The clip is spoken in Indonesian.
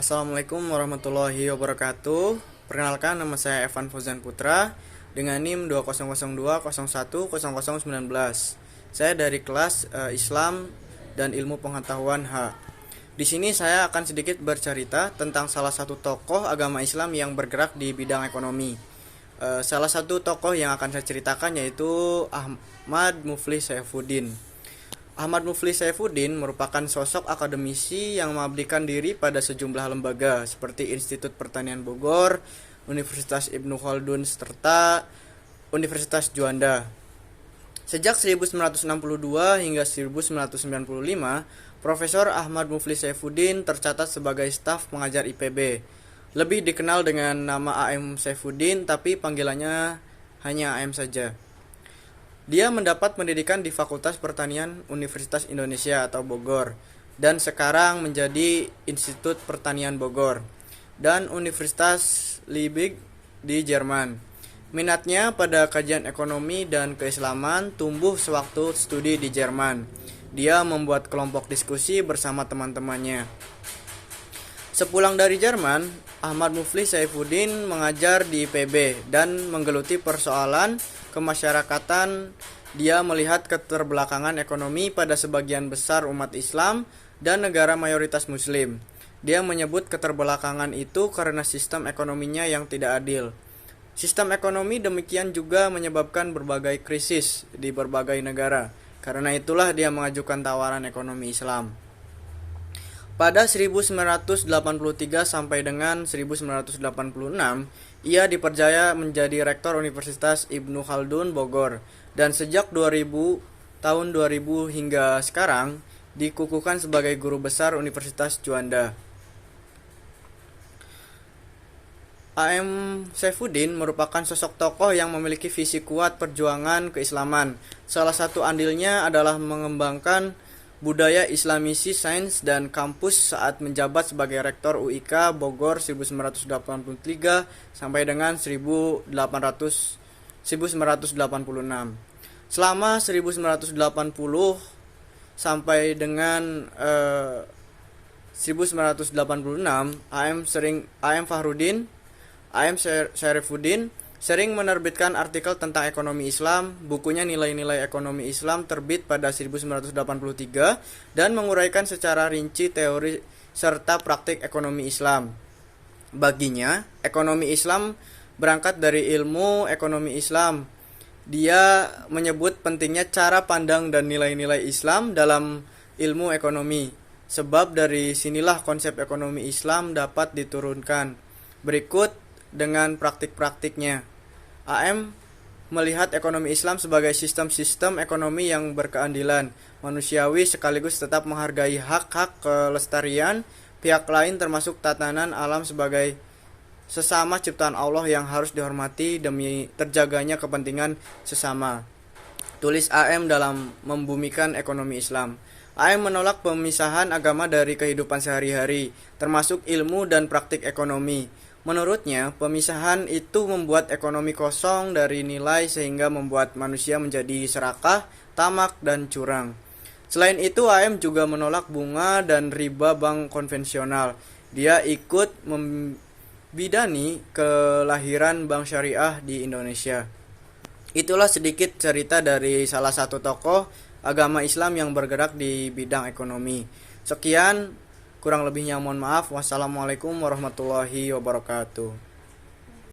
Assalamualaikum warahmatullahi wabarakatuh. Perkenalkan, nama saya Evan Fauzan Putra dengan NIM 2002010019. Saya dari kelas Islam dan Ilmu Pengetahuan H. Di sini saya akan sedikit bercerita tentang salah satu tokoh agama Islam yang bergerak di bidang ekonomi. Salah satu tokoh yang akan saya ceritakan yaitu Ahmad Muflis Saifuddin. Ahmad Muflis Saifuddin merupakan sosok akademisi yang mengabdikan diri pada sejumlah lembaga seperti Institut Pertanian Bogor, Universitas Ibnu Khaldun, serta Universitas Juanda. Sejak 1962 hingga 1995, Profesor Ahmad Muflis Saifuddin tercatat sebagai staf pengajar IPB. Lebih dikenal dengan nama AM Saifuddin, tapi panggilannya hanya AM saja. Dia mendapat pendidikan di Fakultas Pertanian Universitas Indonesia atau Bogor dan sekarang menjadi Institut Pertanian Bogor dan Universitas Liebig di Jerman. Minatnya pada kajian ekonomi dan keislaman tumbuh sewaktu studi di Jerman. Dia membuat kelompok diskusi bersama teman-temannya. Sepulang dari Jerman, Ahmad Muflis Saifuddin mengajar di IPB dan menggeluti persoalan kemasyarakatan. Dia melihat keterbelakangan ekonomi pada sebagian besar umat Islam dan negara mayoritas Muslim. Dia menyebut keterbelakangan itu karena sistem ekonominya yang tidak adil. Sistem ekonomi demikian juga menyebabkan berbagai krisis di berbagai negara. Karena itulah dia mengajukan tawaran ekonomi Islam. Pada 1983 sampai dengan 1986, ia dipercaya menjadi rektor Universitas Ibnu Khaldun Bogor dan sejak tahun 2000 hingga sekarang dikukuhkan sebagai guru besar Universitas Juanda. AM Saifuddin merupakan sosok tokoh yang memiliki visi kuat perjuangan keislaman. Salah satu andilnya adalah mengembangkan budaya Islamisi sains dan kampus saat menjabat sebagai rektor UIK Bogor 1983 sampai dengan 1986. Selama 1980 sampai dengan 1986, AM Saifuddin sering menerbitkan artikel tentang ekonomi Islam. Bukunya Nilai-nilai Ekonomi Islam terbit pada 1983 dan menguraikan secara rinci teori serta praktik ekonomi Islam. Baginya, ekonomi Islam berangkat dari ilmu ekonomi Islam. Dia menyebut pentingnya cara pandang dan nilai-nilai Islam dalam ilmu ekonomi. Sebab dari sinilah konsep ekonomi Islam dapat diturunkan. Berikut dengan praktik-praktiknya. AM melihat ekonomi Islam sebagai sistem-sistem ekonomi yang berkeadilan, manusiawi sekaligus tetap menghargai hak-hak kelestarian pihak lain termasuk tatanan alam sebagai sesama ciptaan Allah yang harus dihormati demi terjaganya kepentingan sesama. Tulis AM dalam Membumikan Ekonomi Islam. AM menolak pemisahan agama dari kehidupan sehari-hari, termasuk ilmu dan praktik ekonomi. Menurutnya, pemisahan itu membuat ekonomi kosong dari nilai sehingga membuat manusia menjadi serakah, tamak, dan curang. Selain itu, AM juga menolak bunga dan riba bank konvensional. Dia ikut membidani kelahiran bank syariah di Indonesia. Itulah sedikit cerita dari salah satu tokoh agama Islam yang bergerak di bidang ekonomi. Sekian, kurang lebihnya mohon maaf. Wassalamualaikum warahmatullahi wabarakatuh.